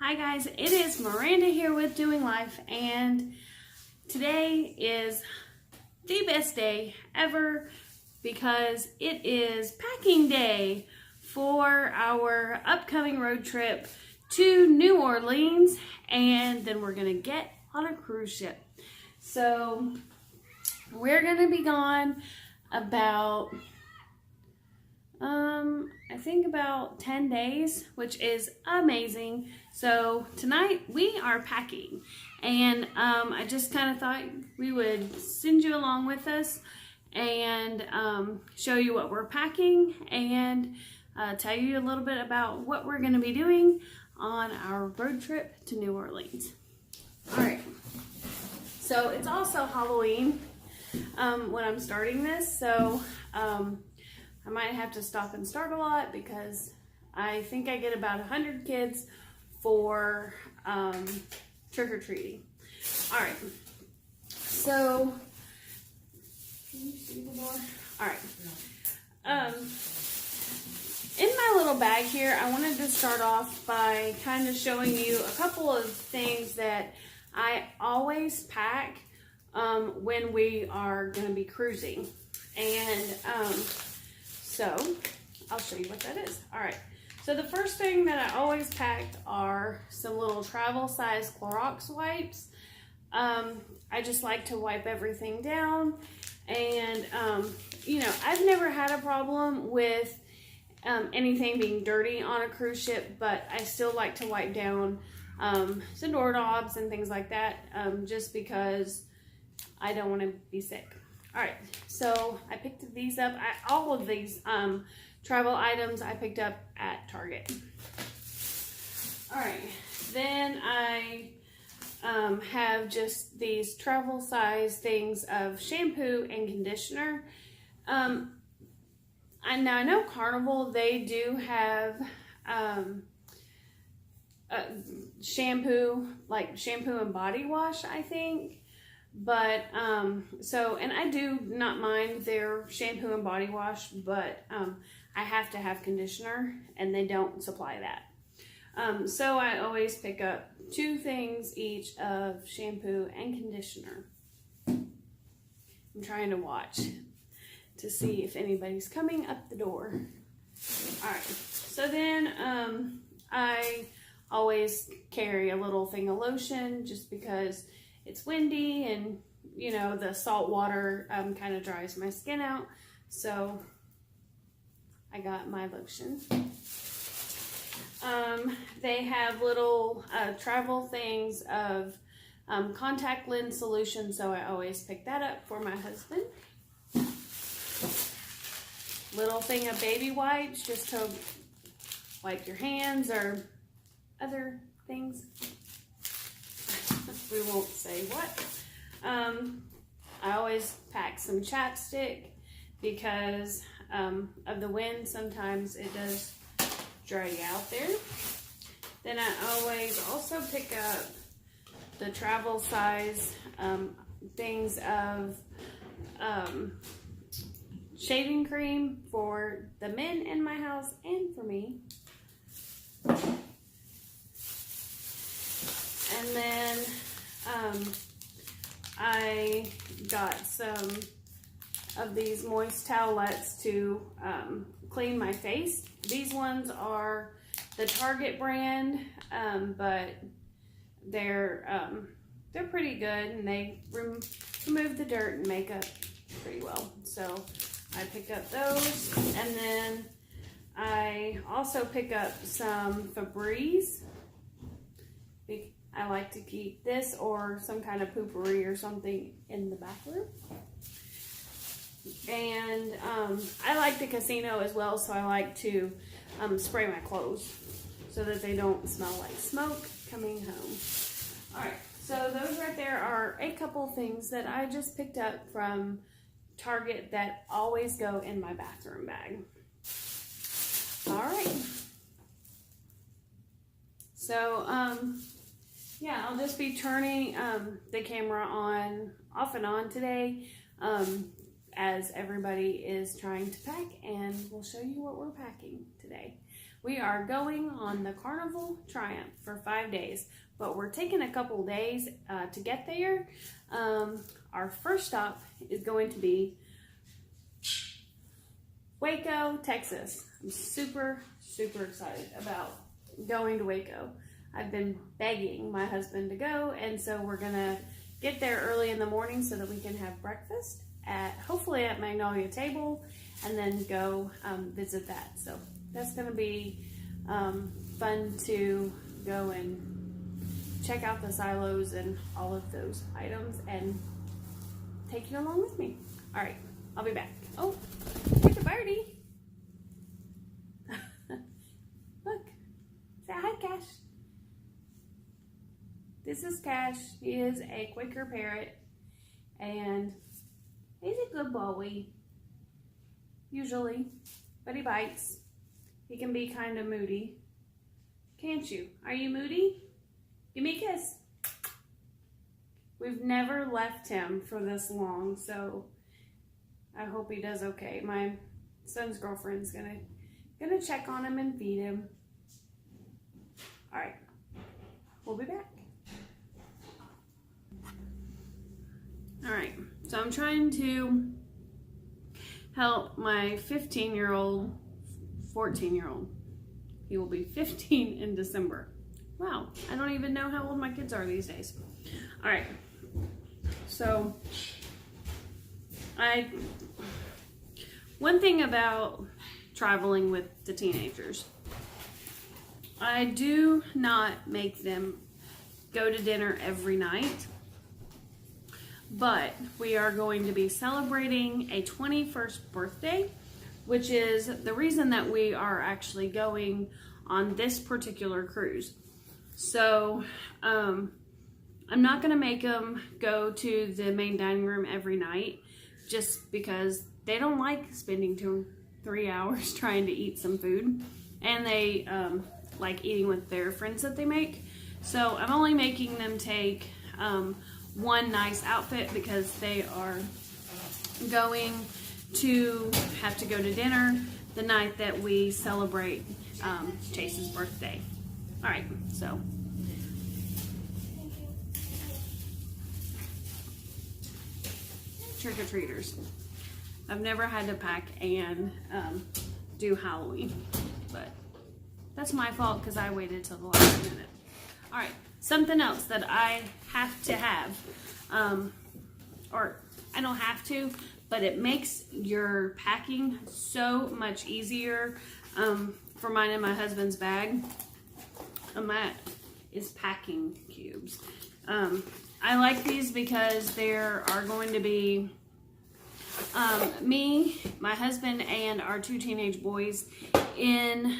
Hi guys, it is Miranda here with Doing Life, and today is the best day ever because it is packing day for our upcoming road trip to New Orleans, and then we're gonna get on a cruise ship. So we're gonna be gone about I think about 10 days, which is amazing. So tonight we are packing, and I just kind of thought we would send you along with us and show you what we're packing and tell you a little bit about what we're going to be doing on our road trip to New Orleans. All right, so it's also Halloween when I'm starting this, so I might have to stop and start a lot because I think I get about 100 kids for trick-or-treating. All right, so can you see the door? All right. In my little bag here, I wanted to start off by kind of showing you a couple of things that I always pack when we are going to be cruising. And so I'll show you what that is. All right. So the first thing that I always pack are some little travel size Clorox wipes. I just like to wipe everything down, and you know, I've never had a problem with anything being dirty on a cruise ship, but I still like to wipe down the doorknobs and things like that, just because I don't want to be sick. All right, so I picked these up. All of these travel items I picked up at Target. All right, then I have just these travel size things of shampoo and conditioner. Now I know Carnival, they do have shampoo, like shampoo and body wash, I think. But and I do not mind their shampoo and body wash, but I have to have conditioner, and they don't supply that. So I always pick up 2 things each of shampoo and conditioner. I'm trying to watch to see if anybody's coming up the door. All right, so then I always carry a little thing of lotion just because it's windy, and you know, the salt water kind of dries my skin out, so I got my lotion. They have little travel things of contact lens solution, so I always pick that up for my husband. Little thing of baby wipes just to wipe your hands or other things. We won't say what. I always pack some chapstick because of the wind. Sometimes it does dry you out there. Then I always also pick up the travel size things of shaving cream for the men in my house and for me. And then I got some of these moist towelettes to clean my face. These ones are the Target brand, but they're pretty good, and they remove the dirt and makeup pretty well. So I pick up those, and then I also pick up some Febreze. I like to keep this or some kind of poopery or something in the bathroom. And I like the casino as well, so I like to spray my clothes so that they don't smell like smoke coming home. All right, so those right there are a couple things that I just picked up from Target that always go in my bathroom bag. All right. So, yeah, I'll just be turning the camera off and on today as everybody is trying to pack, and we'll show you what we're packing today. We are going on the Carnival Triumph for 5 days, but we're taking a couple days to get there. Our first stop is going to be Waco, Texas. I'm super excited about going to Waco. I've been begging my husband to go, and so we're gonna get there early in the morning so that we can have breakfast hopefully at Magnolia Table, and then go visit that. So that's gonna be fun to go and check out the silos and all of those items and take you along with me. All right, I'll be back. Oh, here's a birdie. Look, say hi, Cash. This is Cash. He is a Quaker parrot, and he's a good boy, usually, but he bites. He can be kind of moody. Can't you? Are you moody? Give me a kiss. We've never left him for this long, so I hope he does okay. My son's girlfriend's gonna check on him and feed him. All right, we'll be back. All right, so I'm trying to help my 15-year-old, 14-year-old. He will be 15 in December. Wow, I don't even know how old my kids are these days. All right, so one thing about traveling with the teenagers, I do not make them go to dinner every night. But we are going to be celebrating a 21st birthday, which is the reason that we are actually going on this particular cruise. So I'm not going to make them go to the main dining room every night, just because they don't like spending 2-3 hours trying to eat some food, and they like eating with their friends that they make. So I'm only making them take one nice outfit, because they are going to have to go to dinner the night that we celebrate Chase's birthday. All right, so trick-or-treaters. I've never had to pack and do Halloween, but that's my fault because I waited till the last minute. All right, something else that I have to have, or I don't have to, but it makes your packing so much easier for mine and my husband's bag, and that is packing cubes. I like these because there are going to be me, my husband, and our 2 teenage boys in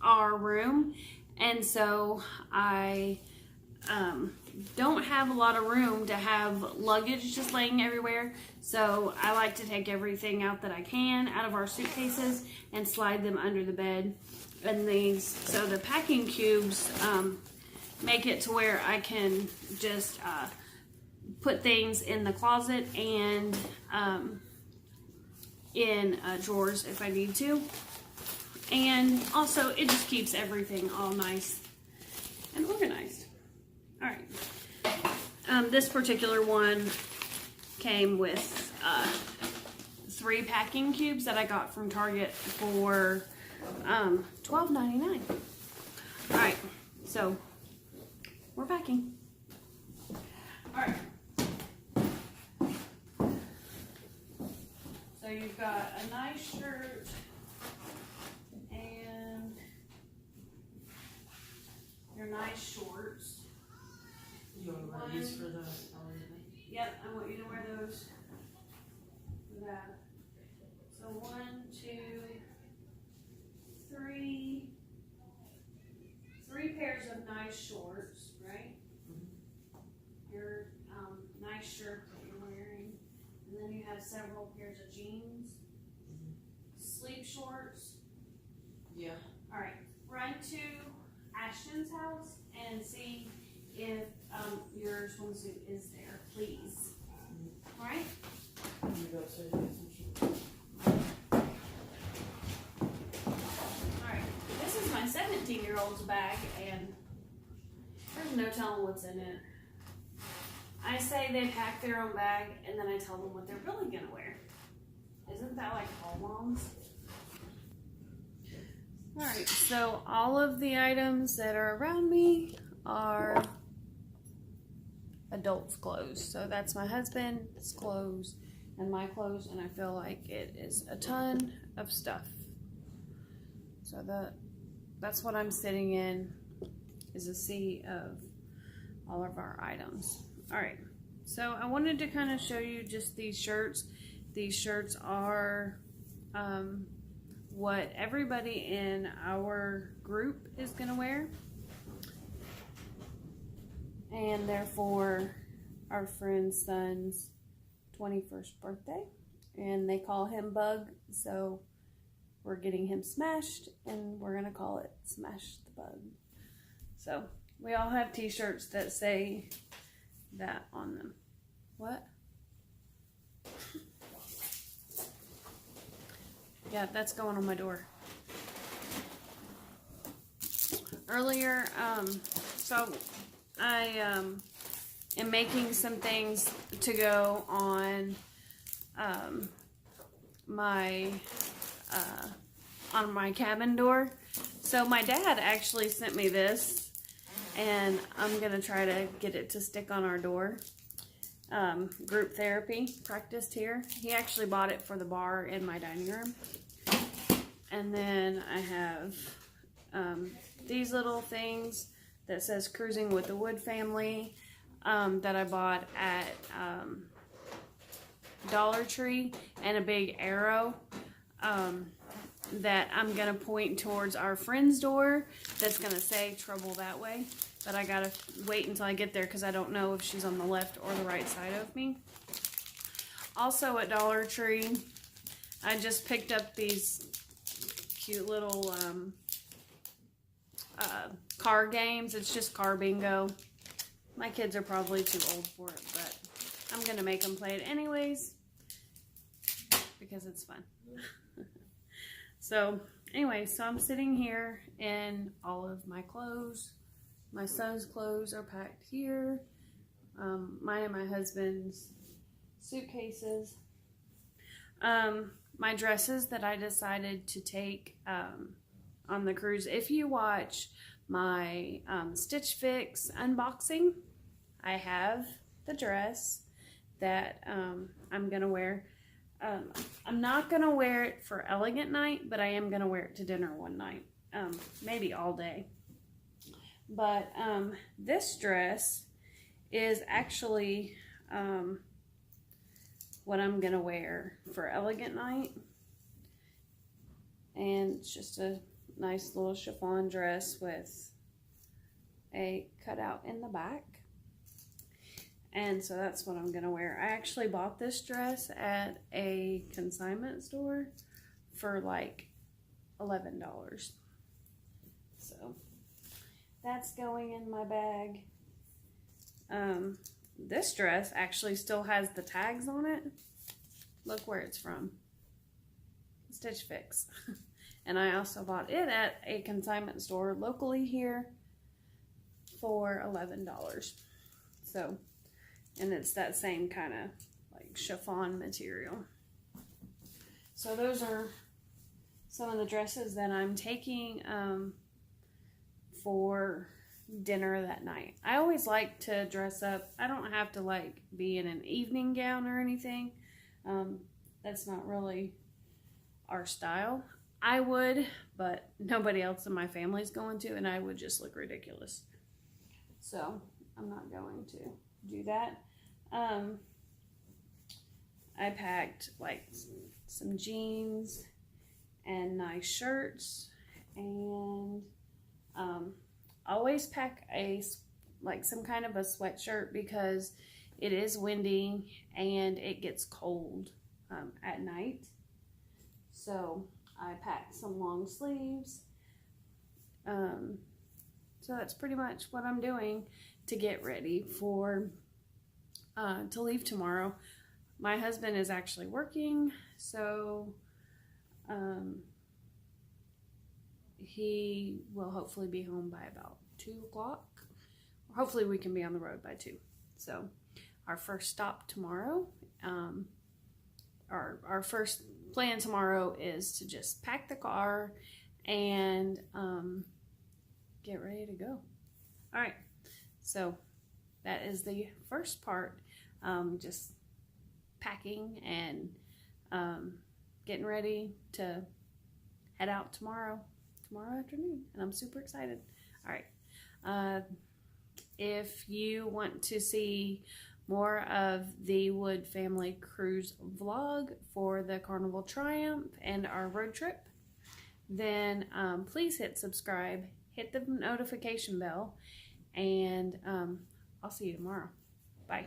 our room, and so I don't have a lot of room to have luggage just laying everywhere, so I like to take everything out that I can out of our suitcases and slide them under the bed. And so the packing cubes make it to where I can just put things in the closet and in drawers if I need to. And also it just keeps everything all nice and organized. All right. This particular one came with 3 packing cubes that I got from Target for $12.99. All right, so we're packing. All right. So you've got a nice shirt and your nice shorts. You want to wear these for the holiday? Yep, I want you to wear those for that. So 1, 2, 3 pairs of nice shorts, right? Mm-hmm. Your nice shirt that you're wearing, and then you have several pairs of jeans, sleep shorts. Yeah. All right, run to Ashton's house and see if your swimsuit is there, please. Mm-hmm. All right? You go upstairs and get some shoes. All right. 2-year-old's bag, and there's no telling what's in it. I say they pack their own bag, and then I tell them what they're really gonna wear. Isn't that like all moms? Alright, so all of the items that are around me are adults' clothes. So that's my husband's clothes and my clothes, and I feel like it is a ton of stuff. So that's what I'm sitting in, is a sea of all of our items. Alright, so I wanted to kind of show you just these shirts. These shirts are what everybody in our group is going to wear. And they're for our friend's son's 21st birthday. And they call him Bug, so we're getting him Smashed, and we're going to call it Smash the Bug. So we all have t-shirts that say that on them. What? Yeah, that's going on my door. Earlier, so I am making some things to go on my cabin door. So my dad actually sent me this, and I'm gonna try to get it to stick on our door. Group therapy practiced here. He actually bought it for the bar in my dining room. And then I have these little things that says Cruising with the Wood Family that I bought at Dollar Tree, and a big arrow that I'm going to point towards our friend's door that's going to say Trouble That Way. But I got to wait until I get there because I don't know if she's on the left or the right side of me. Also at Dollar Tree, I just picked up these cute little car games. It's just car bingo. My kids are probably too old for it, but I'm going to make them play it anyways because it's fun. So anyway, so I'm sitting here in all of my clothes. My son's clothes are packed here. Mine and my husband's suitcases. My dresses that I decided to take on the cruise. If you watch my Stitch Fix unboxing, I have the dress that I'm going to wear. I'm not going to wear it for elegant night, but I am going to wear it to dinner one night. Maybe all day. But this dress is actually what I'm going to wear for elegant night. And it's just a nice little chiffon dress with a cutout in the back. And so that's what I'm going to wear. I actually bought this dress at a consignment store for like $11. So that's going in my bag. This dress actually still has the tags on it. Look where it's from. Stitch Fix. And I also bought it at a consignment store locally here for $11. So, and it's that same kind of like chiffon material. So those are some of the dresses that I'm taking for dinner that night. I always like to dress up. I don't have to like be in an evening gown or anything. That's not really our style. I would, but nobody else in my family's going to, and I would just look ridiculous. So I'm not going to do that. I packed like some jeans and nice shirts, and always pack some kind of a sweatshirt because it is windy and it gets cold at night. So I packed some long sleeves. So that's pretty much what I'm doing to get ready for to leave tomorrow. My husband is actually working, so he will hopefully be home by about 2 o'clock. Hopefully we can be on the road by 2. So our first stop tomorrow, our first plan tomorrow is to just pack the car and get ready to go. All right, so that is the first part, just packing and getting ready to head out tomorrow afternoon, and I'm super excited. All right, if you want to see more of the Wood family cruise vlog for the Carnival Triumph and our road trip, then please hit subscribe, hit the notification bell, and I'll see you tomorrow. Bye.